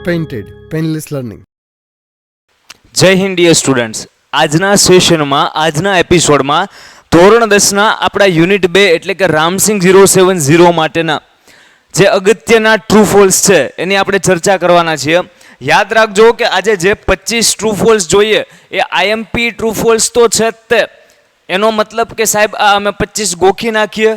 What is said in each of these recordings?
Painted painless learning. જય Hind dear students. આજના સેશનમાં, આજના એપિસોડમાં ધોરણ 10ના આપણા યુનિટ 2 એટલે કે રામસિંગ 070 માટેના જે અગત્યના ટ્રુ ફોલ્સ છે એની આપણે ચર્ચા કરવાના છીએ. યાદ રાખજો કે આજે જે 25 ટ્રુ ફોલ્સ જોઈએ એ આઈએમપી ટ્રુ ફોલ્સ તો છે જ તે. એનો મતલબ કે સાહેબ આ અમે 25 ગોખી નાખીએ,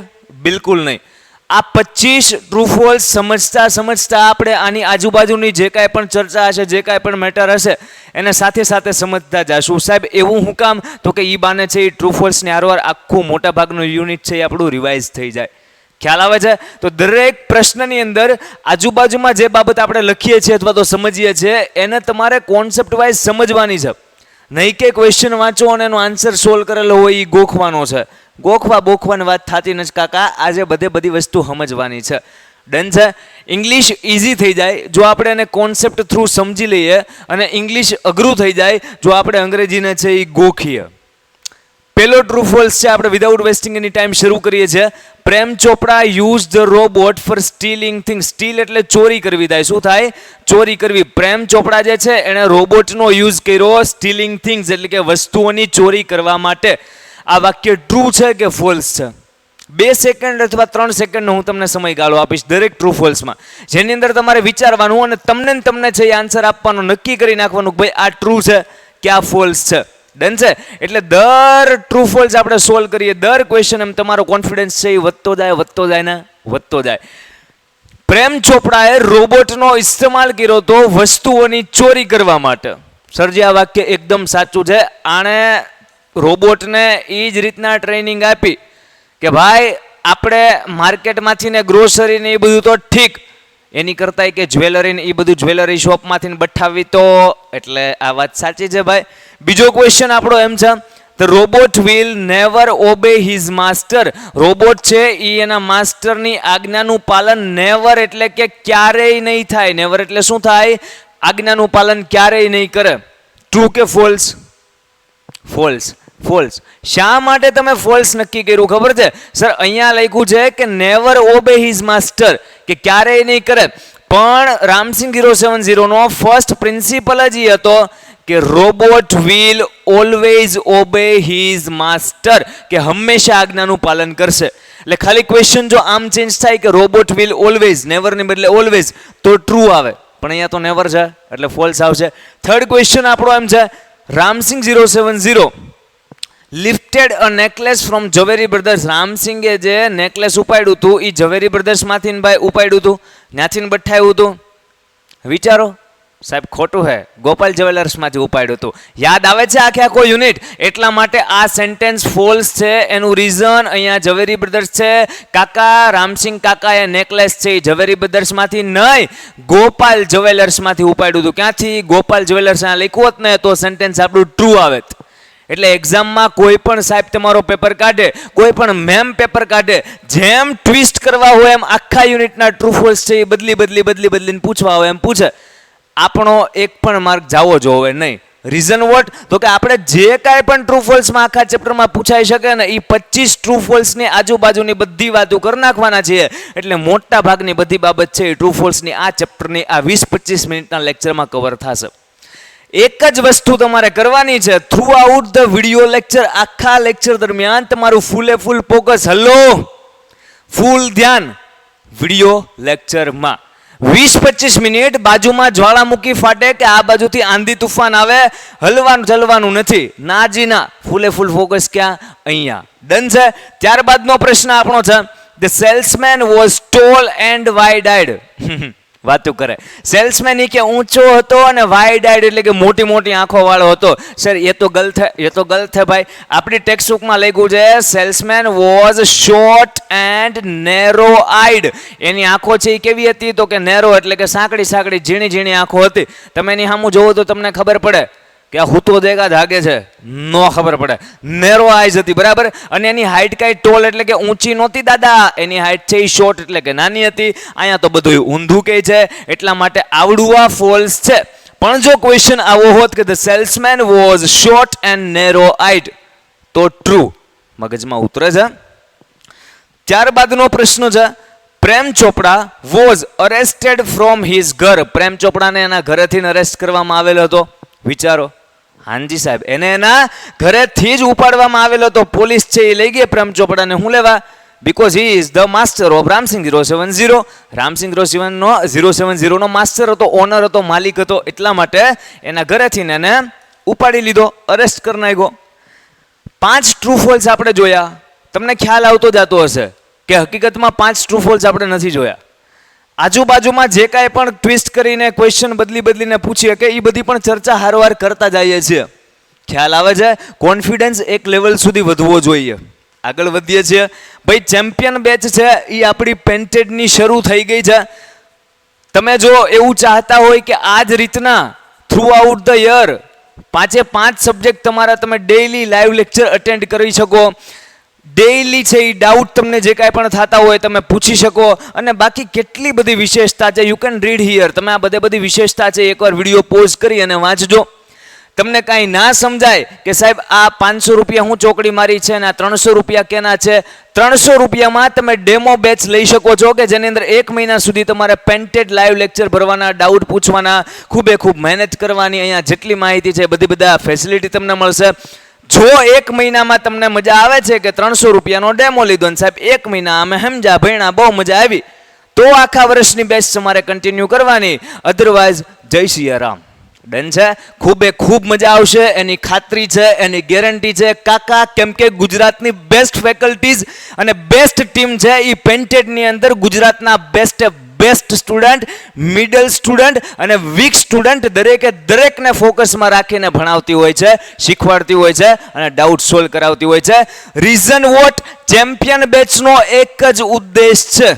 બિલકુલ નહીં. આ 25 ટ્રુ ફોલ્સ સમજતા આપણે આની આજુબાજુની જે કાંઈ પણ ચર્ચા હશે, જે કાંઈ પણ મેટર હશે એને સાથે સાથે સમજતા જશું. સાહેબ એવું હું કામ? તો કે એ બાને છે એ ટ્રુ ફોલ્સની હારવાર આખું મોટાભાગનું યુનિટ છે એ આપણું રિવાઇઝ થઈ જાય. ખ્યાલ આવે છે? તો દરેક પ્રશ્નની અંદર આજુબાજુમાં જે બાબત આપણે લખીએ છીએ અથવા તો સમજીએ છીએ એને તમારે કોન્સેપ્ટ વાઇઝ સમજવાની છે. નહીં કે ક્વેશ્ચન વાંચો અને એનો આન્સર સોલ્વ કરેલો હોય એ ગોખવાનો છે. બોખવાની વાત થતી નથી કાકા. આજે બધી વસ્તુ સમજવાની છે. ડન છે? ઇંગ્લિશ ઇઝી થઈ જાય જો આપણે એને કોન્સેપ્ટ થ્રુ સમજી લઈએ, અને ઇંગ્લિશ અઘરું થઈ જાય જો આપણે અંગ્રેજીને છે એ ગોખીએ. પહેલો ટ્રુ ફોલ્સ છે, આપણે વિધાઉટ વેસ્ટિંગ એની ટાઈમ શરૂ કરીએ છીએ. Prem Chopra use the robot for stealing things. Steal એટલે ચોરી કરવી થાય. શું થાય? ચોરી કરવી. પ્રેમ ચોપડા જે છે એણે રોબોટનો યુઝ કર્યો સ્ટીલિંગ થિંગ્સ એટલે કે વસ્તુઓની ચોરી કરવા માટે. આ વાક્ય ટ્રુ છે કે ફોલ્સ છે? 2 સેકન્ડ અથવા 3 સેકન્ડનો હું તમને સમયગાળો આપીશ દરેક ટ્રુ ફોલ્સમાં, જેની અંદર તમારે વિચારવાનું અને તમને છે એ આન્સર આપવાનો, નક્કી કરી નાખવાનું કે ભાઈ આ ટ્રુ છે કે આ ફોલ્સ છે. ડન છે? એટલે દર ટ્રુ ફોલ્સ આપણે સોલ્વ કરીએ, દર ક્વેશ્ચન એમ તમારો કોન્ફિડન્સ છે એ વધતો જાય. પ્રેમ ચોપડાએ રોબોટનો ઇસ્તેમાલ કર્યો તો વસ્તુઓની ચોરી કરવા માટે. સરજી આ વાક્ય એકદમ સાચું છે. આણે રોબોટને એ જ રીતના ટ્રેનિંગ આપી કે ભાઈ આપણે માર્કેટમાંથી ને ગ્રોસરી ને એ બધું તો ઠીક, એની કરતાં કે જ્વેલરી ને એ બધું જ્વેલરી શોપમાંથી બઠાવી તો. એટલે આ વાત સાચી છે ભાઈ. બીજો ક્વેશ્ચન આપણો એમ છે, the robot will never obey his master. Robot છે એ એના માસ્ટરની આજ્ઞાનું પાલન નેવર એટલે કે ક્યારેય નહીં થાય. નેવર એટલે શું થાય? આજ્ઞાનું પાલન ક્યારેય નહીં કરે. ટ્રુ કે ફોલ્સ? ફોલ્સ. શા માટે તમે ફોલ્સ નક્કી કર્યું ખબર છે? સર અહીંયા લખ્યું છે કે નેવર ઓબે હિઝ માસ્ટર, કે ક્યારેય નહીં કરે. પણ રામસિંગ 070 નો ફર્સ્ટ પ્રિન્સિપલ જ એ હતો કે robot will always obey his master, કે હંમેશા આજ્ઞાનું પાલન કરશે. એટલે ખાલી ક્વેશ્ચન જો આમ ચેન્જ થાય કે રોબોટ વિલ ઓલવેઝ, નેવરની બદલે ઓલવેઝ, તો ટ્રુ આવે. પણ અહીંયા તો નેવર છે એટલે ફોલ્સ આવશે. થર્ડ ક્વેશ્ચન આપણો એમ છે, Ramsingh 070 lifted a necklace from Zaveri brothers. રામસિંગે જે નેકલેસ ઉપાડ્યું હતું એ ઝવેરી બ્રધર્સમાંથી ભાઈ ઉપાડ્યું હતું, ત્યાંથી બઠાવ્યું હતું. વિચારો સાહેબ, ખોટું હે. ગોપાલ જ્વેલર્સમાંથી ઉપાડ્યું હતું. યાદ આવે છે આખો યુનિટ? એટલા માટે આ સેન્ટેન્સ ફોલ્સ છે. એનું રીઝન અહીંયા ઝવેરી બ્રધર્સ છે. કાકા રામસિંગ કાકાએ નેકલેસ છે એ ઝવેરી બ્રધર્સમાંથી નહીં, ગોપાલ જ્વેલર્સમાંથી ઉપાડ્યું હતું. ક્યાંથી? ગોપાલ જ્વેલર્સ લખ્યું હોત ને તો સેન્ટેન્સ આપણું ટ્રુ આવે. એટલે એક્ઝામમાં કોઈ પણ સાહેબ તમારો પેપર કાઢે, કોઈ પણ મેમ પેપર કાઢે, જેમ ટ્વિસ્ટ કરવા હોય એમ આખા યુનિટના ટ્રુ ફોલ્સ છે એ બદલીને પૂછવા હોય એમ પૂછે. આપણો એક પણ માર્ક જાવો જોવે નહીં. Reason what? તો કે આપણે જે કાંઈ પણ ટ્રુ ફોલ્સમાં આખા ચેપ્ટરમાં પૂછાઈ શકે ને એ 25 ટ્રુ ફોલ્સની આજુબાજુની બધી વાતો કરી નાખવાના છીએ. એટલે મોટા ભાગની બધી બાબત છે એ ટ્રુ ફોલ્સની આ ચેપ્ટરની આ 20-25 મિનિટના લેક્ચરમાં કવર થશે. એક જ વસ્તુ તમારે કરવાની છે through out the video lecture. આખા લેક્ચર દરમિયાન તમારું ફૂલ ફોકસ, ફૂલ ધ્યાન વિડીયો લેક્ચરમાં. 20-25 મિનિટ બાજુમાં જ્વાળામુખી ફાટે કે આ બાજુથી આંધી તુફાન આવે, ચલવાનું નથી. ના, ફૂલ ફોકસ ક્યાં? અહીંયા. ડન છે? ત્યારબાદનો પ્રશ્ન આપણો છે, the salesman was tall and wide eyed. વાતું કરે. સેલ્સમેન કે ઊંચો હતો અને વાઇડ આઈડ એટલે કે મોટી આંખો વાળો હતો. સર એ તો ગલત છે ભાઈ. આપણી ટેક્સ્ટ બુકમાં લખ્યું છે salesman was short and narrow eyed. એની આંખો છે એ કેવી હતી? તો કે નેરો એટલે કે સાંકડી ઝીણી આંખો હતી. તમે એની સામું જોવો તો તમને ખબર પડે કે આ હુતો દેગા જાગે છે, નો ખબર પડે. નેરો આઈઝ હતી, બરાબર. અને એની હાઈટ કાંઈ ટોલ એટલે કે ઊંચી નહોતી દાદા, એની હાઈટ છે એ શોર્ટ એટલે કે નાની હતી. અહીંયા તો બધું ઊંધું કહે છે, એટલા માટે આવડું આ ફોલ્સ છે. પણ જો ક્વેશ્ચન આવો હોત કે the salesman was short and narrow eyed તો ટ્રુ. મગજમાં ઉતરે છે. ત્યારબાદનો પ્રશ્ન છે, પ્રેમ Chopra was arrested from his ઘર. પ્રેમ ચોપડાને એના ઘરેથી અરેસ્ટ કરવામાં આવેલો હતો. વિચારો. હાંજી સાહેબ, એને એના ઘરેથી જ ઉપાડવામાં આવેલો હતો. પોલીસ છે એ લઈ ગઈ પ્રેમ ચોપડાને. હું લેવા? Because he is the master of Ramsingh 070. Ramsingh 070 નો માસ્ટર હતો, ઓનર હતો, માલિક હતો. એટલા માટે એના ઘરેથી એને ઉપાડી લીધો, અરેસ્ટ કરી નાખ્યો. 5 ટ્રુ ફોલ્સ આપણે જોયા. તમને ખ્યાલ આવતો જતો હશે કે હકીકતમાં 5 ટ્રુ ફોલ્સ આપણે નથી જોયા. આજુબાજુમાં જે કાંઈ પણ ટ્વિસ્ટ કરીને ક્વેશ્ચન બદલીને પૂછીએ કે એ બધી પણ ચર્ચા હારવાર કરતા જઈએ છીએ. ખ્યાલ આવે છે? કોન્ફિડન્સ એક લેવલ સુધી વધવો જોઈએ. આગળ વધીએ છીએ. ભાઈ ચેમ્પિયન બેચ છે એ આપણી પેન્ટેડની શરૂ થઈ ગઈ છે. તમે જો એવું ચાહતા હોય કે આ જ રીતના through out the year 5 subject તમારા તમે ડેઈલી લાઈવ લેક્ચર અટેન્ડ કરી શકો, ડેઈલી છે એ ડાઉટ તમને જે કાંઈ પણ થતા હોય તમે પૂછી શકો, અને બાકી કેટલી બધી વિશેષતા છે. You can read here. તમે આ બધી વિશેષતા છે એકવાર વિડીયો પોઝ કરી અને વાંચજો. તમને કાંઈ ના સમજાય કે સાહેબ આ 500 રૂપિયા હું ચોકડી મારી છે અને આ 300 રૂપિયા કેના છે, 300 રૂપિયામાં તમે ડેમો બેચ લઈ શકો છો કે જેની અંદર 1 મહિના સુધી તમારે પેન્ટેડ લાઈવ લેક્ચર ભરવાના, ડાઉટ પૂછવાના, ખૂબ મહેનત કરવાની. અહીંયા જેટલી માહિતી છે બધા ફેસિલિટી તમને મળશે. જો 1 મહિનામાં તમને મજા આવે છે કે 300 રૂપિયાનો ડેમો લીધો ને સાહેબ 1 મહિના અમે સમજ્યા ભણ્યા બહુ મજા આવી, તો આખા વર્ષની બેચ તમારે કન્ટિન્યુ કરવાની. અધરવાઇઝ જય સિયારામ. ડન છે? ખૂબ મજા આવશે એની ખાતરી છે, એની ગેરંટી છે કાકા. કેમ કે ગુજરાતની બેસ્ટ ફેકલ્ટીઝ અને બેસ્ટ ટીમ છે એ પેન્ટેડની અંદર ગુજરાતના બેસ્ટ સ્ટુડન્ટ, મિડલ સ્ટુડન્ટ અને વીક સ્ટુડન્ટ દરેકને ફોકસમાં રાખીને ભણાવતી હોય છે, શીખવાડતી હોય છે અને ડાઉટ સોલ્વ કરાવતી હોય છે. Reason vote? ચેમ્પિયન બેચનો એક જ ઉદ્દેશ છે,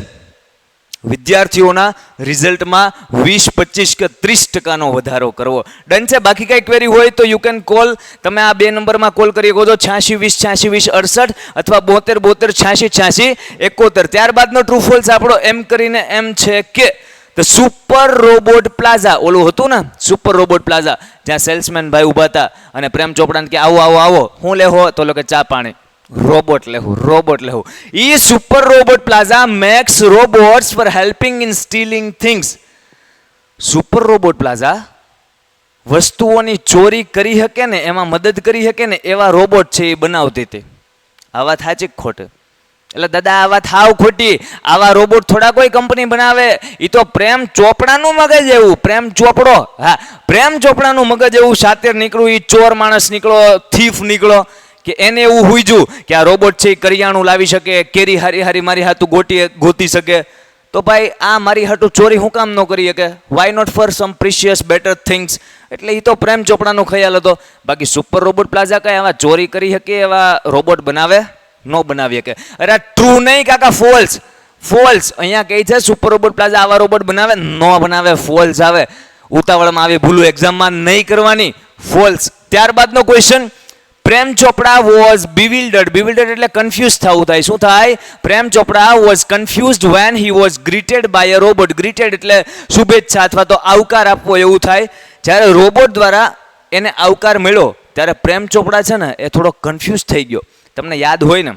વિદ્યાર્થીઓના રિઝલ્ટમાં 20, 25 કે 30% વધારો કરવો. ડન છે? બાકી કઈ ક્વેરી હોય તો યુ કેન કોલ. તમે આ 2 નંબરમાં કોલ કરી શકો છો, 86 20 68 અથવા 72 86 71. ત્યારબાદનો ટ્રુ ફોલ્સ આપણો એમ કરીને એમ છે કે ધ સુપર રોબોટ પ્લાઝા, ઓલું હતું ને સુપર રોબોટ પ્લાઝા, જ્યાં સેલ્સમેન ભાઈ ઊભા હતા અને પ્રેમ ચોપડાને કે આવો હું લેહો, તો કે ચા પાણી. રોબોટ લેવું. ઈ super robot plaza makes robots for helping in stealing things. Super robot plaza વસ્તુઓની ચોરી કરી શકે ને, એમાં મદદ કરી શકે ને એવા રોબોટ છે એ બનાવતી હતી. આ વાત સાચી ખોટી? એટલે દાદા આ વાત હાવ ખોટી. આવા રોબોટ થોડા કોઈ કંપની બનાવે. એ તો પ્રેમ ચોપડાનું મગજ એવું, પ્રેમ ચોપડો, હા પ્રેમ ચોપડાનું મગજ એવું શાतिर નીકળ્યું. એ ચોર માણસ નીકળો, થીફ નીકળો કે એને એવું હુઈજું કે આ રોબોટ છે એ કરિયાણું લાવી શકે, કેરી હારી મારી હાથું ગોતી શકે. તો ભાઈ આ મારી હાટું ચોરી હું કામ ન કરી શકે? Why not for some precious better things? એટલે એ તો પ્રેમ ચોપડાનો ખ્યાલ હતો. બાકી સુપર રોબોટ પ્લાઝા કઈ આવા ચોરી કરી શકે એવા રોબોટ બનાવે? ન બનાવી શકે. અરે ટ્રુ નહીં કાકા, ફોલ્સ. અહીંયા કહે છે સુપર રોબોટ પ્લાઝા આવા રોબોટ બનાવે? ન બનાવે, ફોલ્સ આવે. ઉતાવળમાં આવી ભૂલું એક્ઝામમાં નહીં કરવાની, false. ત્યારબાદનો question, Prem Chopra was બિવિલ્ડર્ડ એટલે કન્ફ્યુઝ થવું થાય. શું થાય? Prem Chopra was confused when he was greeted by a robot. Greeted એટલે શુભેચ્છા અથવા તો આવકાર આપવો એવું થાય. જ્યારે રોબોટ દ્વારા એને આવકાર મળ્યો ત્યારે પ્રેમ ચોપડા છે ને એ થોડો કન્ફ્યુઝ થઈ ગયો. તમને યાદ હોય ને,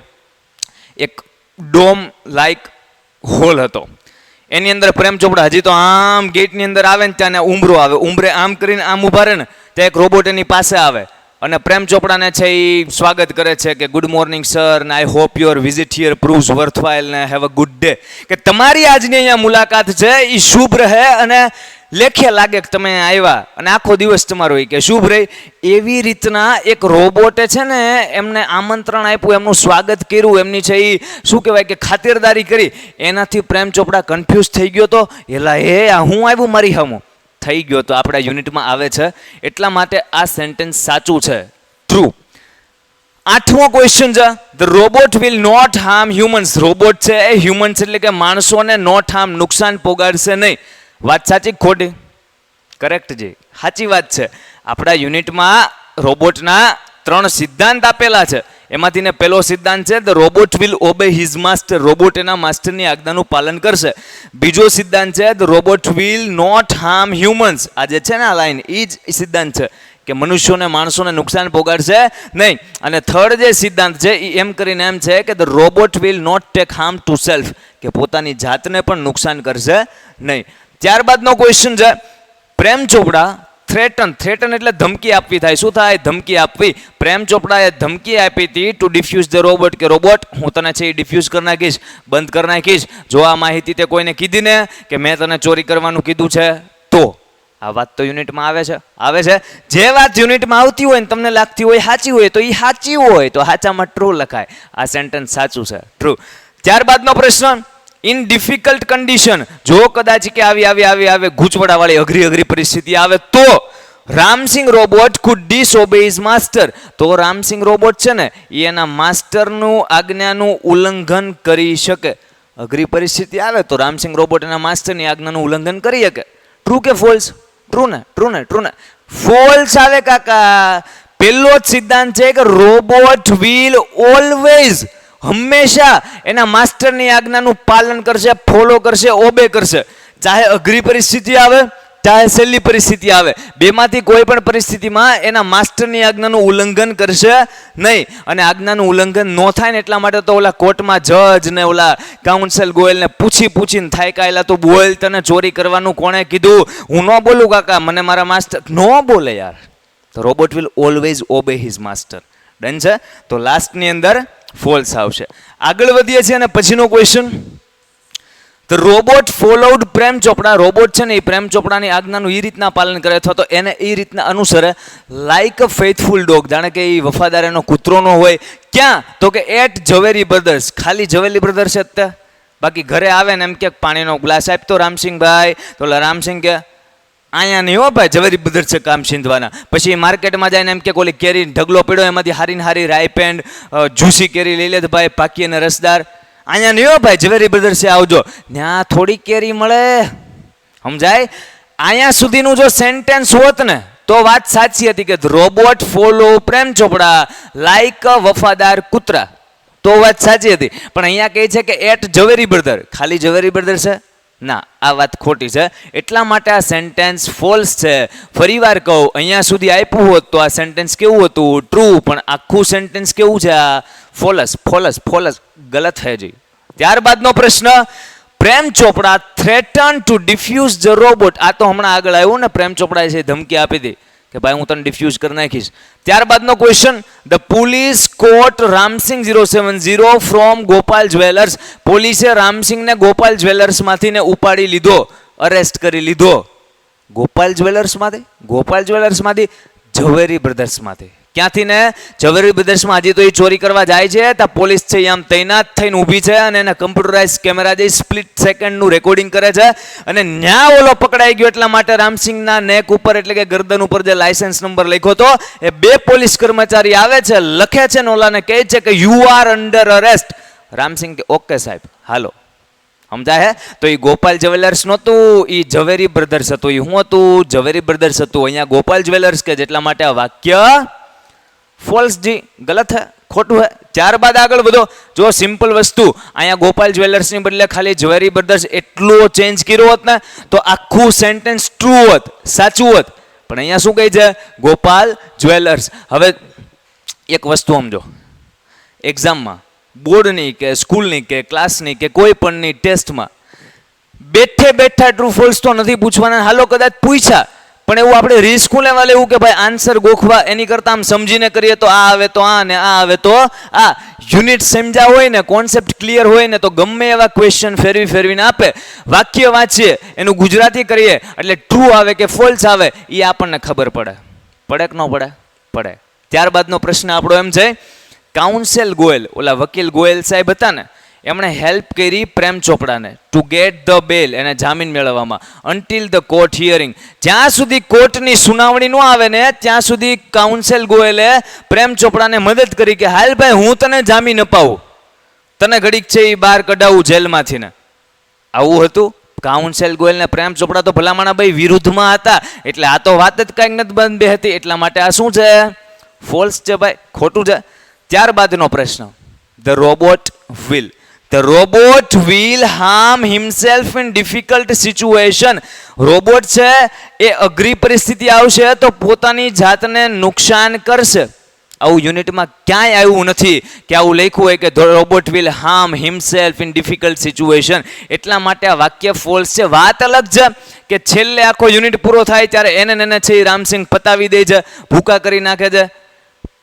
એક ડોમ લાઈક હોલ હતો, એની અંદર પ્રેમ ચોપડા હજી તો આમ ગેટની અંદર આવે ને ત્યાં ઉંબરો આવે, ઉંબરે આમ કરીને આમ ઉભા રહે ને ત્યાં એક રોબોટ એની પાસે આવે અને પ્રેમ ચોપડાને છે એ સ્વાગત કરે છે કે ગુડ મોર્નિંગ સર ને I hope your visit here proves worthwhile ને હેવ અ ગુડ ડે. કે તમારી આજની અહીંયા મુલાકાત છે એ શુભ રહે અને લેખે લાગે કે તમે આવ્યા અને આખો દિવસ તમારો એ કે શુભ રહે. એવી રીતના એક રોબોટે છે ને એમને આમંત્રણ આપ્યું, એમનું સ્વાગત કર્યું, એમની છે એ શું કહેવાય કે ખાતરદારી કરી. એનાથી પ્રેમ ચોપડા કન્ફ્યુઝ થઈ ગયો તો એલા હું આવ્યું મારી હમું થઈ ગયો. તો આપણા યુનિટમાં આવે છે. એટલા માટે આ સેન્ટેન્સ સાચું છે, ટ્રુ. 8મો ક્વેશ્ચન છે, the robot will not harm humans. Robot છે એ હ્યુમન્સ એટલે કે માણસોને નોટ હાર્મ, નુકસાન પોગાડશે નહીં. વાત સાચી ખોટી? કરેક્ટ જી, સાચી વાત છે. આપણા યુનિટમાં રોબોટના 3 સિદ્ધાંત આપેલા છે. એમાંથી ને પહેલો સિદ્ધાંત છે the robot will obey his master. Robot એના માસ્ટરની આજ્ઞાનું પાલન કરશે. બીજો સિદ્ધાંત છે the robot will not harm humans. આ જે છે ને આ લાઈન એ જ સિદ્ધાંત છે કે મનુષ્યોને માણસોને નુકસાન પહોંચાડશે નહીં. અને થર્ડ જે સિદ્ધાંત છે એ એમ કરીને એમ છે કે the robot will not take harm to self, કે પોતાની જાતને પણ નુકસાન કરશે નહીં. ત્યારબાદનો ક્વેશ્ચન છે, પ્રેમ ચોપડા થ્રેટન એટલે ધમકી આપવી થાય. શું થાય? ધમકી આપવી. પ્રેમ ચોપડાએ ધમકી આપી હતી ટુ ડિફ્યુઝ ધ રોબોટ, કે રોબોટ હું તને છે એ ડિફ્યુઝ કરી નાખીશ, બંધ કરી નાખીશ, જો આ માહિતી તે કોઈને કીધી ને કે મેં તને ચોરી કરવાનું કીધું છે તો. આ વાત તો યુનિટમાં આવે છે. જે વાત યુનિટમાં આવતી હોય ને તમને લાગતી હોય સાચી હોય તો એ સાચી હોય તો સાચામાં ટ્રુ લખાય. આ સેન્ટેન્સ સાચું છે, ટ્રુ. ત્યારબાદનો પ્રશ્ન, ઇન ડિફિકલ્ટ કન્ડિશન, જો કદાચ કે આવી ગૂંચવડાવાળી અઘરી પરિસ્થિતિ આવે તો Ramsingh robot could disobey his master, તો રામસિંગ રોબોટ છે ને એ એના માસ્ટરનું આજ્ઞાનું ઉલ્લંઘન કરી શકે. અઘરી પરિસ્થિતિ આવે તો રામસિંગ રોબોટ એના માસ્ટરની આજ્ઞાનું ઉલ્લંઘન કરી શકે. ટ્રુ કે ફોલ્સ? ટ્રુ ને. ફોલ્સ આવે કાકા. પહેલો જ સિદ્ધાંત છે કે રોબોટ વિલ ઓલવેઝ, હંમેશા એના માસ્ટરની આજ્ઞાનું પાલન કરશે, ફોલો કરશે, ઓબે કરશે. ચાહે અઘરી પરિસ્થિતિ આવે ચાહે સહેલી પરિસ્થિતિ આવે, બેમાંથી કોઈ પણ પરિસ્થિતિમાં એના માસ્ટરની આજ્ઞાનું ઉલ્લંઘન કરશે નહીં. અને આજ્ઞાનું ઉલ્લંઘન ન થાય ને એટલા માટે તો ઓલા કોર્ટમાં જજ ને ઓલા કાઉન્સિલ ગોયલને પૂછીને થાય કાયલા તું બોલ, તને ચોરી કરવાનું કોણે કીધું? હું ન બોલું કાકા, મને મારા માસ્ટર ન બોલે યાર. તો robot will always obey his master. Done છે? તો લાસ્ટની અંદર ફોલ્સ આવશે. આગળ વધીએ છીએ અને પછીનો question, the robot followed Prem Chopra. Robot છે ને એ પ્રેમ ચોપડાની આજ્ઞાનું એ રીતના પાલન કરે અથવા તો એને એ રીતના અનુસરે લાઈક અ ફેથફુલ ડોગ, જાણે કે એ વફાદાર એનો કૂતરો નો હોય. ક્યાં? તો કે એટ ઝવેરી બ્રધર્સ. ખાલી ઝવેરી બ્રધર્સ જ તે, બાકી ઘરે આવે ને એમ કે પાણીનો ગ્લાસ આપતો રામસિંહભાઈ, તો રામસિંહ કે અહીંયા નહીં હો ભાઈ, ઝવેરી બ્રધર્સ છે કામ સિંધવાના. પછી માર્કેટમાં જઈને એમ કે ઓલી કેરી ઢગલો પડ્યો એમાંથી હારી રાઈપ એન્ડ જ્યુસી કેરી લઈ લે ભાઈ, પાકી અને રસદાર. અહીંયા નહીં હો ભાઈ, ઝવેરી બ્રધર્સે આવજો, ત્યાં થોડી કેરી મળે. સમજાય? અહીંયા સુધીનું જો સેન્ટેન્સ હોત ને તો વાત સાચી હતી કે રોબોટ ફોલો પ્રેમ ચોપડા લાઈક અ વફાદાર કૂતરા, તો વાત સાચી હતી. પણ અહીંયા કહે છે કે એટ ઝવેરી બ્રધર, ખાલી ઝવેરી બ્રધર છે ના, આ વાત ખોટી છે. એટલા માટે આ સેન્ટેન્સ ફોલ્સ છે. ફરીવાર કહું, અહીંયા સુધી આપ્યું હોત તો આ સેન્ટેન્સ કેવું હતું? ટ્રુ. પણ આખું સેન્ટેન્સ કેવું છે? આ ફોલ્સ. ગલત હે જી. ત્યારબાદનો પ્રશ્ન, પ્રેમ ચોપડા થ્રેટન ટુ ડિફ્યુઝ ધ રોબોટ. આ તો હમણાં આગળ આવ્યું ને, પ્રેમ ચોપડાએ છે ધમકી આપી હતી કે ભાઈ હું તને ડિફ્યુઝ કરી નાખીશ. ત્યારબાદનો question, the police caught Ramsingh 070 from Gopal jewellers. પોલીસે રામસિંગને ગોપાલ જ્વેલર્સમાંથી ને ઉપાડી લીધો, અરેસ્ટ કરી લીધો. ગોપાલ જ્વેલર્સમાંથી ઝવેરી બ્રધર્સમાંથી. ક્યાંથી ને? ઝવેરી બ્રધર્સમાં. હજી તો એ ચોરી કરવા જાય છે ત્યાં પોલીસ છે આમ તૈનાત થઈને ઊભી છે અને એના કમ્પ્યુટરાઇઝ કેમેરા જે સ્પ્લિટ સેકન્ડનું રેકોર્ડિંગ કરે છે અને ન્યા ઓલો પકડાઈ ગયો. એટલા માટે રામસિંગના નેક ઉપર એટલે કે ગરદન ઉપર જે લાયસન્સ નંબર લખ્યો હતો એ બે પોલીસ કર્મચારી આવે છે, લખે છે ને ઓલાને કહે છે કે you are under arrest. Ram Singh કે ઓકે સાહેબ હાલો. સમજાય હે? તો એ ગોપાલ જ્વેલર્સ નહોતું, એ ઝવેરી બ્રધર્સ હતું. એ શું હતું? ઝવેરી બ્રધર્સ હતું. અહીંયા ગોપાલ જ્વેલર્સ કે જેટલા માટે આ વાક્ય ફોલ્સ જી, ગલત હે, ખોટું હે. ત્યારબાદ આગળ વધો. જો સિમ્પલ વસ્તુ અહીંયા ગોપાલ જ્વેલર્સની બદલે ખાલી ઝવેરી બ્રધર્સ એટલો ચેન્જ કર્યો હોત ને તો આખું સેન્ટેન્સ ટ્રુ હોત, સાચું હોત. પણ અહીંયા શું કહે છે? ગોપાલ જ્વેલર્સ. હવે એક વસ્તુ સમજો, એક્ઝામમાં બોર્ડની કે સ્કૂલની કે ક્લાસની કે કોઈ પણની ટેસ્ટમાં બેઠા ટ્રુ ફોલ્સ તો નથી પૂછવાના. હાલો કદાચ પૂછ્યા પણ એવું આપણે રિસ્ક લેવા લેવું કે ભાઈ આન્સર ગોખવા, એની કરતાં આમ સમજીને કરીએ તો આ આવે તો આ ને આ આવે તો આ. યુનિટ સમજ્યા હોય ને, કોન્સેપ્ટ ક્લિયર હોય ને તો ગમે એવા ક્વેશ્ચન ફેરવીને આપે. વાક્ય વાંચીએ, એનું ગુજરાતી કરીએ એટલે ટ્રુ આવે કે ફોલ્સ આવે એ આપણને ખબર પડે કે ન પડે. ત્યારબાદનો પ્રશ્ન આપણો એમ છે, કાઉન્સિલ ગોયલ, ઓલા વકીલ ગોયલ સાહેબ હતા ને, એમણે હેલ્પ કરી પ્રેમ ચોપડાને ટુ ગેટ ધ બેલ, એને જામીન મેળવવામાં, અન્ટિલ ધ કોર્ટ હિયરિંગ. જ્યાં સુધી કોર્ટની સુનાવણી ન આવે ને ત્યાં સુધી કાઉન્સિલ ગોયલે પ્રેમ ચોપડાને મદદ કરી કે હાલ ભાઈ હું તને જામીન અપાવું, તને ઘડીક છે એ બહાર કઢાવું જેલમાંથી ને. આવું હતું. કાઉન્સિલ ગોયલ ને પ્રેમ ચોપડા તો ભલામણા ભાઈ વિરુદ્ધમાં હતા એટલે આ તો વાત જ કાંઈક નથી બંધ હતી. એટલા માટે આ શું છે? ફોલ્સ છે ભાઈ, ખોટું છે. ત્યારબાદનો પ્રશ્ન, the robot will The robot will harm himself in difficult situation. Robot છે એ અઘરી પરિસ્થિતિ આવશે તો પોતાની જાતને નુકસાન કરશે. આવું યુનિટમાં ક્યાંય આવ્યું નથી કે આવું લખ્યું હોય કે robot will harm himself in difficult situation. એટલા માટે આ વાક્ય ફોલ્સ છે. વાત અલગ છે કે છેલ્લે આખો યુનિટ પૂરો થાય ત્યારે એને છે એ રામસિંગ પતાવી દે છે, ભૂકા કરી નાખે છે.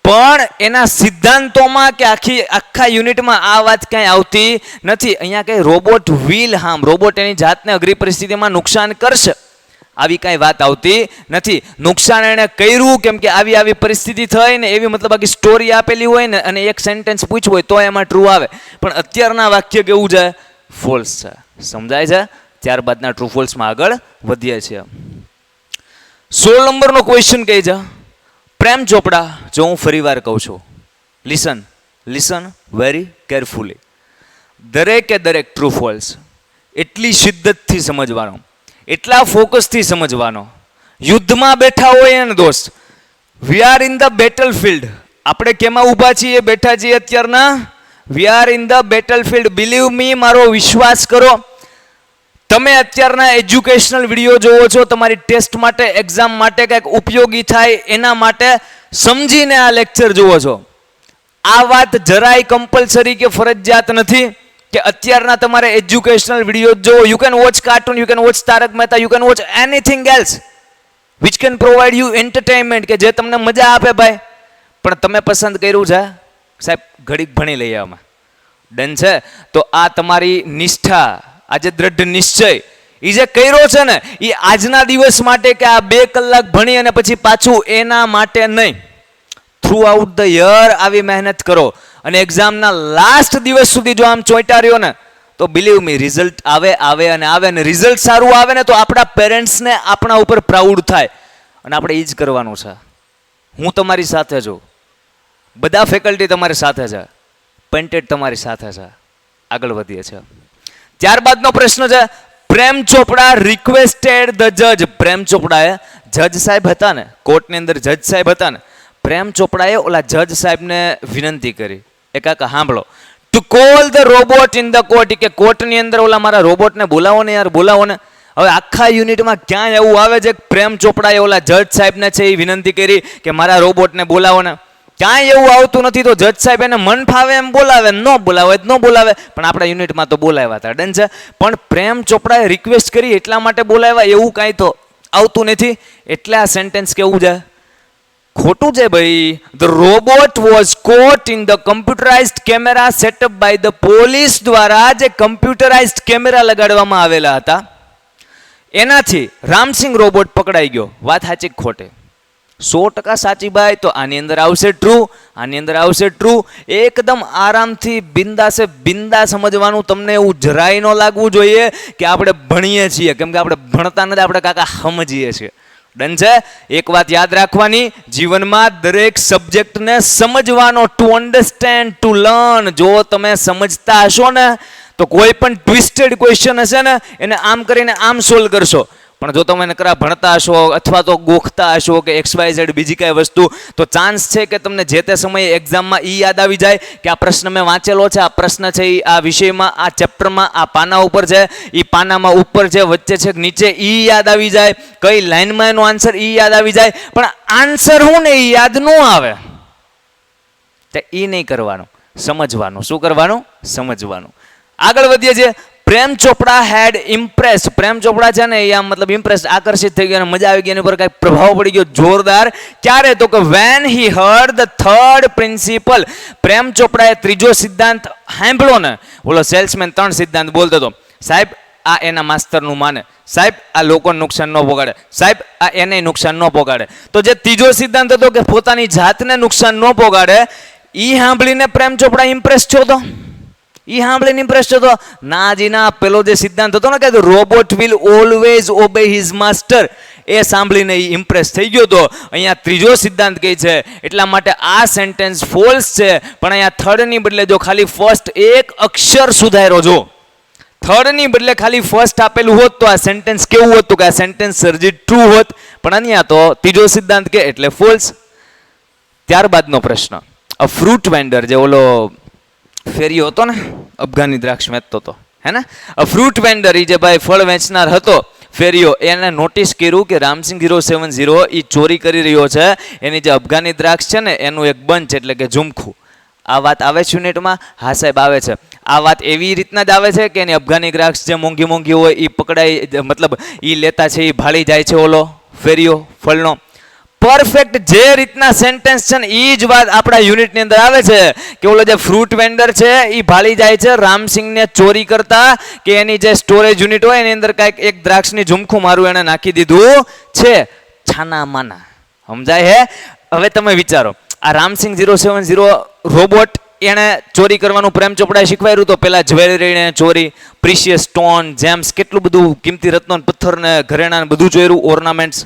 પણ એના સિદ્ધાંતોમાં કે આખા યુનિટમાં આ વાત ક્યાંય આવતી નથી. અહીંયા કઈ રોબોટ વિલ હાર્મ, રોબોટ એની જાતને અઘરી પરિસ્થિતિમાં નુકસાન કરશે, આવી કાંઈ વાત આવતી નથી. નુકસાન એણે કર્યું કેમ કે આવી પરિસ્થિતિ થઈ ને એવી મતલબ આખી સ્ટોરી આપેલી હોય ને અને એક સેન્ટેન્સ પૂછવું હોય તો એમાં ટ્રુ આવે. પણ અત્યારના વાક્ય કેવું છે? ફોલ્સ છે. સમજાય છે? ત્યારબાદના ટ્રુ ફોલ્સમાં આગળ વધીએ છીએ. 16 નંબરનો ક્વેશ્ચન કહે છે પ્રેમ ચોપડા. જો હું ફરીવાર કહું છું, લિસન વેરી કેરફુલી. દરેકે દરેક ટ્રુ ફોલ્સ એટલી શિદ્દતથી સમજવાનો, એટલા ફોકસથી સમજવાનો. યુદ્ધમાં બેઠા હોય ને દોસ્ત, we are in the battle field. આપણે કેમાં ઊભા છીએ? બેઠા છીએ અત્યારના we are in the battle field. Believe me, મારો વિશ્વાસ કરો. તમે અત્યારના એજ્યુકેશનલ વિડીયો જોવો છો, તમારી ટેસ્ટ માટે, એક્ઝામ માટે કંઈક ઉપયોગી થાય એના માટે સમજીને આ લેક્ચર જોવો છો. આ વાત જરાય કમ્પલસરી કે ફરજિયાત નથી કે અત્યારના તમારે એજ્યુકેશનલ વિડીયો જો. You can watch cartoon, you can watch Tarak Mehta, you can watch anything else which can provide you entertainment, કે જે તમને મજા આપે ભાઈ. પણ તમે પસંદ કર્યું છે સાહેબ ઘડીક ભણી લઈએ આમાં, ડન છે. તો આ તમારી નિષ્ઠા, આજે દ્રઢ નિશ્ચય એ જે કર્યો છે ને એ આજના દિવસ માટે કે આ 2 કલાક ભણી અને પછી પાછું એના માટે નહીં. થ્રુ આઉટ ધ યર આવી મહેનત કરો અને એક્ઝામના લાસ્ટ દિવસ સુધી જો આમ ચોંટ્યા રહ્યો ને તો બિલીવ મી રિઝલ્ટ આવે અને રિઝલ્ટ સારું આવે ને તો આપણા પેરેન્ટ્સને આપણા ઉપર પ્રાઉડ થાય. અને આપણે એ જ કરવાનું છે. હું તમારી સાથે છું, બધા ફેકલ્ટી તમારી સાથે છે, પેન્ટેડ તમારી સાથે છે. આગળ વધીએ છીએ. ત્યારબાદનો પ્રશ્ન છે પ્રેમ ચોપડા રિક્વેસ્ટેડ ધ જજ. પ્રેમ ચોપડાએ, જજ સાહેબ હતા ને, કોર્ટની અંદર જજ સાહેબ હતા ને, પ્રેમ ચોપડાએ ઓલા જજ સાહેબને વિનંતી કરી, એ કાકા સાંભળો, to call the robot in the court, કે કોર્ટની અંદર ઓલા મારા રોબોટને બોલાવો ને યાર, બોલાવો ને. હવે આખા યુનિટમાં ક્યાંય એવું આવે છે કે પ્રેમ ચોપડાએ ઓલા જજ સાહેબને છે એ વિનંતી કરી કે મારા રોબોટને બોલાવો ને? ક્યાંય એવું આવતું નથી. તો જજ સાહેબ એને મન ફાવે એમ બોલાવે, ન બોલાવે ન બોલાવે, પણ આપણા યુનિટમાં તો બોલાવ્યા હતા, ડન છે. પણ પ્રેમ ચોપડાએ રિક્વેસ્ટ કરી એટલા માટે બોલાવ્યા એવું કાંઈ તો આવતું નથી. એટલે આ સેન્ટેન્સ કેવું છે? ખોટું છે ભાઈ. The robot was caught in the computerised camera setup by the police. દ્વારા જે કમ્પ્યુટરાઇઝડ કેમેરા લગાડવામાં આવેલા હતા એનાથી રામસિંગ રોબોટ પકડાઈ ગયો. વાત સાચી ખોટે? 100% સાચી ભાઈ. તો આની અંદર આવશે ટ્રુ, આની અંદર આવશે ટ્રુ. એકદમ આરામથી બિંદા સમજવાનું. તમને એવું જરાય ન લાગવું જોઈએ કે આપણે ભણીએ છીએ, કેમ કે આપણે ભણતા નથી, આપણે કાકા સમજીએ છીએ. ડન છે. એક વાત યાદ રાખવાની, જીવનમાં દરેક સબ્જેક્ટને સમજવાનો. To understand, to learn. જો તમે સમજતા હશો ને તો કોઈ પણ ટ્વિસ્ટેડ ક્વેશ્ચન હશે ને એને આમ કરીને આમ સોલ્વ કરશો. પણ જો તમે નકરા ભણતા હશો અથવા તો ગોખતા હશો કે XYZ બીજી કાંઈ વસ્તુ, તો ચાન્સ છે કે તમને જે તે સમયે એક્ઝામમાં યાદ આવી જાય કે આ પ્રશ્ન મેં વાંચેલો છે, આ પ્રશ્ન છે એ આ વિષયમાં, આ ચેપ્ટરમાં, આ પાના ઉપર છે, એ પાનામાં ઉપર છે, વચ્ચે છે, નીચે, યાદ આવી જાય. કઈ લાઈનમાં એનો આન્સર યાદ આવી જાય. પણ આન્સર હું ને એ યાદ ન આવે તે નહીં કરવાનું, સમજવાનું. શું કરવાનું? સમજવાનું. આગળ વધીએ છીએ. પ્રેમ ચોપડા હેડ ઇમ્પ્રેસ. પ્રેમ ચોપડા છે ને એ આમ મતલબ ઇમ્પ્રેસ, આકર્ષિત થઈ ગયો, મજા આવી ગઈ, એની પર કઈ પ્રભાવ પડી ગયો જોરદાર. ક્યારે? તો કે when he heard the third principle. Prem ચોપડાએ ત્રીજો સિદ્ધાંત સાંભળ્યો ને. બોલો સેલ્સમેન 3 સિદ્ધાંત બોલતો હતો. સાહેબ આ એના માસ્તરનું માને, સાહેબ આ લોકોને નુકસાન ન પોગાડે, સાહેબ આ એને નુકસાન ન પોગાડે. તો જે ત્રીજો સિદ્ધાંત હતો કે પોતાની જાતને નુકસાન ન પોગાડે, ઈ સાંભળીને પ્રેમ ચોપડા ઇમ્પ્રેસ થયો તો. ઈ સાંભળીને ઇમ્પ્રેસ થતો ના જી ના. પેલો જે સિદ્ધાંત હતો ને કે robot will always obey his master, એ સાંભળીને ઈ ઇમ્પ્રેસ થઈ ગયો તો. અહીંયા ત્રીજો સિદ્ધાંત કહે છે એટલા માટે આ સેન્ટેન્સ ફોલ્સ છે. પણ અહીંયા થર્ડની બદલે જો ખાલી ફર્સ્ટ એક અક્ષર સુધાર્યો, જો થર્ડની બદલે ખાલી ફર્સ્ટ આપેલું હોત તો આ સેન્ટેન્સ કેવું હતું કે આ સેન્ટેન્સ સર્જી ટ્રુ હોત. પણ અહીંયા તો ત્રીજો સિદ્ધાંત કે એટલે ફોલ્સ. ત્યારબાદનો પ્રશ્ન, અ ફ્રૂટ વેન્ડર, જે ઓલો ફેરીઓ હતો ને અફઘાની દ્રાક્ષ વેચતો હતો, હે ને. ફ્રૂટ વેન્ડર, એ જે ભાઈ ફળ વેચનાર હતો ફેરિયો, એને નોટિસ કર્યું કે રામસિંગ 070 એ ચોરી કરી રહ્યો છે એની જે અફઘાની દ્રાક્ષ છે ને એનું એક બંચ એટલે કે ઝુમખું. આ વાત આવે છે યુનિટમાં? હા સાહેબ આવે છે. આ વાત એવી રીતના જ આવે છે કે એની અફઘાની દ્રાક્ષ જે મોંઘી મોંઘી હોય એ પકડાઈ, મતલબ એ લેતા છે એ ભાળી જાય છે ઓલો ફેરિયો ફળનો. પરફેક્ટ જે રીતના સેન્ટેન્સ છે ને એ જ વાત આપણા યુનિટની અંદર આવે છે કે ઓલો જે ફ્રૂટ વેન્ડર છે એ ભાળી જાય છે રામસિંગને ચોરી કરતા, કે એની જે સ્ટોરેજ યુનિટ હોય એની અંદર કાંઈક એક દ્રાક્ષની ઝુમખું મારું એને નાખી દીધું છે. છાના માના, સમજાય હે? હવે તમે વિચારો, આ રામસિંગ 070 રોબોટ એણે ચોરી કરવાનું પ્રેમ ચોપડાએ શીખવાડ્યું તો પેલા જ્વેલરીને ચોરી, પ્રિશિયસ સ્ટોન, જેમ્સ, કેટલું બધું કિંમતી રત્નો પથ્થર ને ઘરેણા બધું જોયું, ઓર્નામેન્ટ્સ.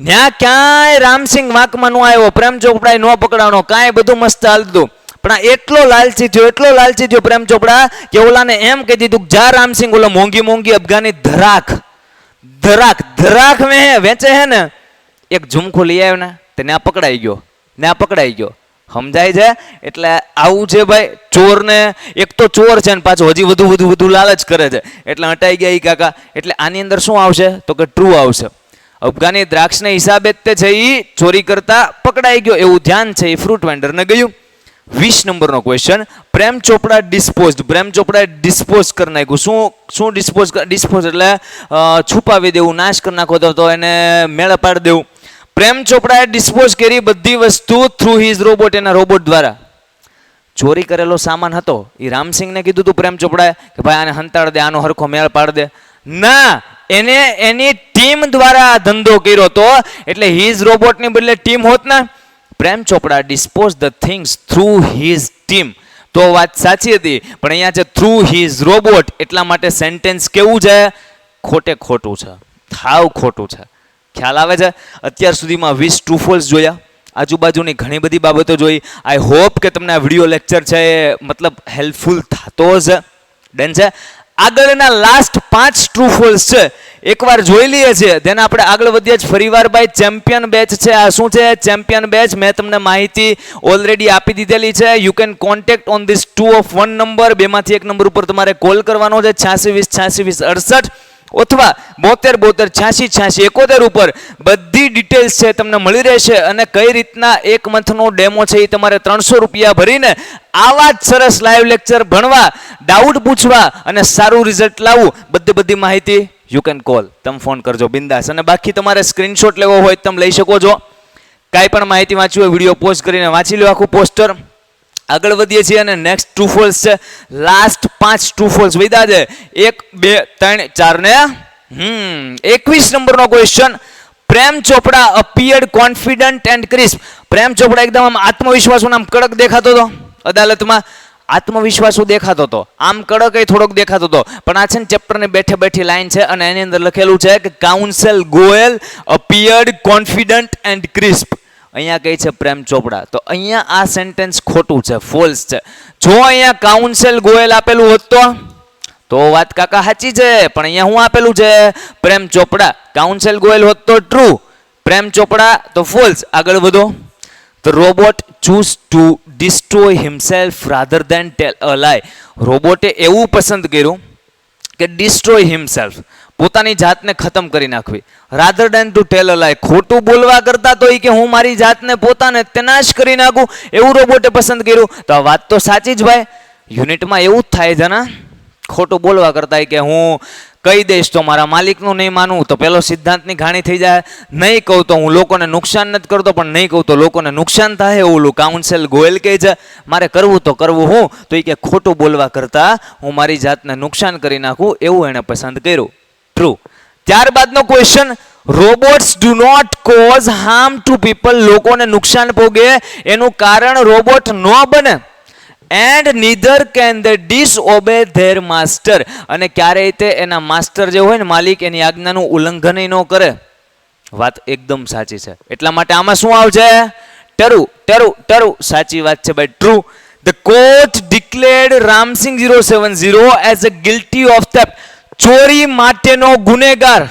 ત્યાં ક્યાંય રામસિંગ વાંકમાં ન આવ્યો, પ્રેમ ચોપડાએ ન પકડાણો, કાંઈ બધું મસ્ત હાલતું. પણ આ એટલો લાલચી થયો પ્રેમ ચોપડા કે ઓલાને એમ કહી દીધું જા રામસિંગ ઓલો મોંઘી મોંઘી અફઘાની ધરાક વેચે હે ને એક ઝુમખું લઈ આવ્યો ને તે ત્યાં પકડાઈ ગયો. સમજાય છે? એટલે આવું છે ભાઈ, ચોરને એક તો ચોર છે ને પાછો હજી વધુ લાલચ કરે છે, એટલે હટાઈ ગયા ઈ કાકા. એટલે આની અંદર શું આવશે તો કે ટ્રુ આવશે. અફઘાની દ્રાક્ષને હિસાબે તે છે એ ચોરી કરતા પકડાઈ ગયો, એવું ધ્યાન છે એ ફ્રૂટ વેન્ડરને ગયું. 20 નંબરનો ક્વેશ્ચન, પ્રેમ ચોપડા ડિસ્પોઝ કરી નાખ્યું. શું ડિસ્પોઝ એટલે છુપાવી દેવું, નાશ કરી નાખો તો એને મેળે પાડી દેવું. પ્રેમ ચોપડાએ ડિસ્પોઝ કરી બધી વસ્તુ થ્રુ હિઝ રોબોટ, એના રોબોટ દ્વારા. ચોરી કરેલો સામાન હતો એ રામસિંગને કીધું તું પ્રેમ ચોપડાએ કે ભાઈ આને હંતાડ દે, આનો હરખો મેળ પાડ દે. ના, એને એની ટીમ દ્વારા ધંધો કર્યો તો, એટલે હિઝ રોબોટની બદલે ટીમ હોત ને. પ્રેમ ચોપડા dispose the things through his team, તો વાત સાચી હતી. પણ અહીંયા છે થ્રુ હિઝ રોબોટ, એટલા માટે સેન્ટેન્સ કેવું છે? ખોટું છે, થાવ ખોટું છે. ખ્યાલ આવે છે? અત્યાર સુધીમાં 20 ટ્રુ ફોલ્સ જોયા, આજુબાજુની ઘણી બધી બાબતો જોઈ. આઈ હોપ કે તમને આ વિડીયો લેક્ચર છે એ મતલબ હેલ્પફુલ થતો જ. ડન છે? આગળના લાસ્ટ 5 ટ્રુ ફોલ્સ છે, એકવાર જોઈ લઈએ છીએ, then આપણે આગળ વધીએ જ. ફરીવાર ભાઈ ચેમ્પિયન બેચ છે. આ શું છે? Champion batch. મેં તમને માહિતી ઓલરેડી આપી દીધેલી છે. You can contact on this 2 of 1 number, બેમાંથી એક નંબર ઉપર તમારે કોલ કરવાનો છે, 8620 8620 68, અથવા 72 82 86 86 71 ઉપર બધી ડિટેલ્સ છે તમને મળી રહેશે. અને કઈ રીતના એક મંથનો ડેમો છે એ તમારે 300 રૂપિયા ભરીને આવા જ સરસ લાઈવ લેક્ચર ભણવા, ડાઉટ પૂછવા અને સારું રિઝલ્ટ લાવવું, બધી માહિતી યુ કેન કોલ, તમે ફોન કરજો બિંદાસ. અને બાકી તમારે સ્ક્રીનશોટ લેવો હોય તમે લઈ શકો છો. કાંઈ પણ માહિતી વાંચવી હોય વિડીયો પોઝ કરીને વાંચી લો આખું પોસ્ટર. આગળ વધીએ છીએ અને નેક્સ્ટ ટ્રુ ફોલ્સ છે. લાસ્ટ 5 ટ્રુ ફોલ્સ વધ્યા છે. 1 2 3 4 ને 21 નંબરનો question. Prem Chopra appeared confident and crisp. પ્રેમ ચોપડા એકદમ આમ આત્મવિશ્વાસુ આમ કડક દેખાતો હતો અદાલતમાં, આત્મવિશ્વાસુ દેખાતો હતો, આમ કડક એ થોડોક દેખાતો હતો. પણ આ છે ને ચેપ્ટરની બેઠી લાઈન છે અને એની અંદર લખેલું છે કે counsel Goyal appeared confident and crisp. અહીંયા કઈ છે પ્રેમ ચોપડા, તો અહીંયા આ સેન્ટેન્સ ખોટું છે, ફોલ્સ છે. જો અહીંયા કાઉન્સેલ ગોયલ આપેલું હોત તો વાત કાકા સાચી છે, પણ અહીંયા હું આપેલું છે પ્રેમ ચોપડા. કાઉન્સેલ ગોયલ હોત તો ટ્રુ, પ્રેમ ચોપડા તો ફોલ્સ. આગળ વધો. The robot choose to destroy himself rather than tell a lie. રોબોટે એવું પસંદ કર્યું કે destroy himself, પોતાની જાતને ખતમ કરી નાખવી, rather than to tell a lie, ખોટું બોલવા કરતા તો કે હું મારી જાતને પોતાને નાશ કરી નાખું, એવું રોબોટે પસંદ કર્યું. તો આ વાત તો સાચી જ ભાઈ, યુનિટમાં એવું જ થાય છે ને. ખોટું બોલવા કરતા કે હું કહી દઈશ તો મારા માલિકનું નહીં માનવું, તો પેલો સિદ્ધાંતની ઘાણી થઈ જાય. નહીં કહું તો હું લોકોને નુકસાન નથી કરતો, પણ નહીં કહું તો લોકોને નુકસાન થાય, એવું કાઉન્સેલ ગોયલ કહે છે. મારે કરવું તો કરવું હું, તો એ કે ખોટું બોલવા કરતા હું મારી જાતને નુકસાન કરી નાખું, એવું એણે પસંદ કર્યું. ટ્રુ. ત્યારબાદનો question, robots do not cause harm to people. લોકોને નુકસાન પોગે એનું કારણ રોબોટ ન બને. And neither can they disobey their master. અને ક્યારેય તે એના માસ્ટર જે હોય ને માલિક, એની આજ્ઞાનું ઉલ્લંઘન ન કરે. વાત એકદમ સાચી છે. એટલા માટે આમાં શું આવશે? ટરુ. સાચી વાત છે ભાઈ, true. The court declared Ram Singh 070 as a guilty of theft. ચોરી માટેનો ગુનેગાર.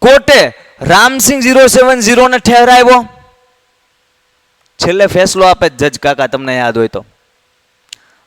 કોર્ટે રામસિંગ 070 ને ઠેરાવ્યો. છેલ્લે ફેસલો આપે જજ કાકા, તમને યાદ હોય તો.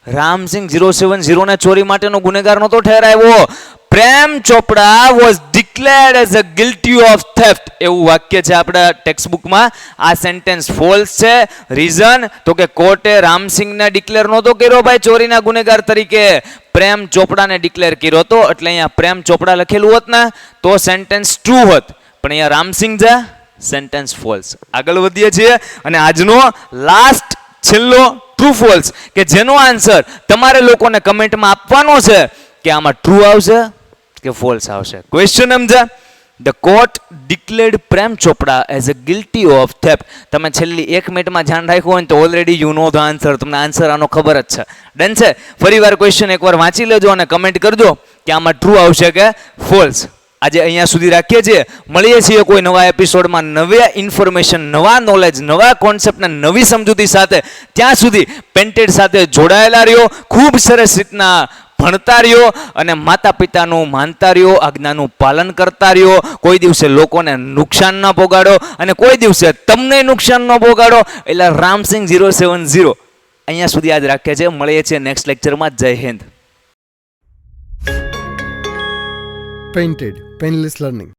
રામસિંગ 070 ને ચોરી માટેનો ગુનેગાર નહોતો ઠેરાવ્યો. પ્રેમ Chopra was declared as a guilty of theft એવું વાક્ય છે આપણા ટેક્સ્ટબુકમાં. આ સેન્ટેન્સ ફોલ્સ છે. રીઝન તો કે કોર્ટે રામસિંગને ડિક્લેર નહોતો કર્યો ભાઈ ચોરીના ગુનેગાર તરીકે, પ્રેમ ચોપડાને ડિક્લેર કર્યો હતો. એટલે અહીંયા પ્રેમ ચોપડા લખેલું હોત ને તો સેન્ટેન્સ ટ્રુ હોત, પણ અહીંયા રામસિંગ છે, સેન્ટેન્સ ફોલ્સ. આગળ વધીએ છીએ અને આજનો લાસ્ટ છેલ્લો ટ્રુ ફોલ્સ કે જેનો આન્સર તમારે લોકોને કમેન્ટમાં આપવાનો છે કે આમાં ટ્રુ આવશે કે ફોલ્સ આવશે. Question Samaj. The court declared Prem Chopra as a guilty of theft. તમે છેલ્લી 1 મિનિટમાં ધ્યાન રાખ્યું હોય તો already you know the answer, તમને આન્સર આનો ખબર જ છે. ડન છે. ફરીવાર ક્વેશ્ચન એકવાર વાંચી લેજો અને કમેન્ટ કરજો કે આમાં ટ્રુ આવશે કે ફોલ્સ. આજે અહીંયા સુધી રાખીએ છીએ. મળીએ છીએ કોઈ નવા એપિસોડમાં નવા ઇન્ફોર્મેશન, નવા નોલેજ, નવા કોન્સેપ્ટ અને નવી સમજૂતી સાથે. ત્યાં સુધી પેન્ટેડ સાથે જોડાયેલા રહ્યો, ખૂબ સરસ રીતના ભણતા રહ્યો અને માતા પિતાનું માનતા રહ્યો, આજ્ઞાનું પાલન કરતા રહ્યો. કોઈ દિવસે લોકોને નુકસાન ન પોગાડો અને કોઈ દિવસે તમને નુકસાન ન પોગાડો. એટલે રામસિંગ 070 અહીંયા સુધી યાદ રાખીએ છીએ. મળીએ છીએ નેક્સ્ટ લેક્ચરમાં. જય હિન્દ. Painted, Painless Learning.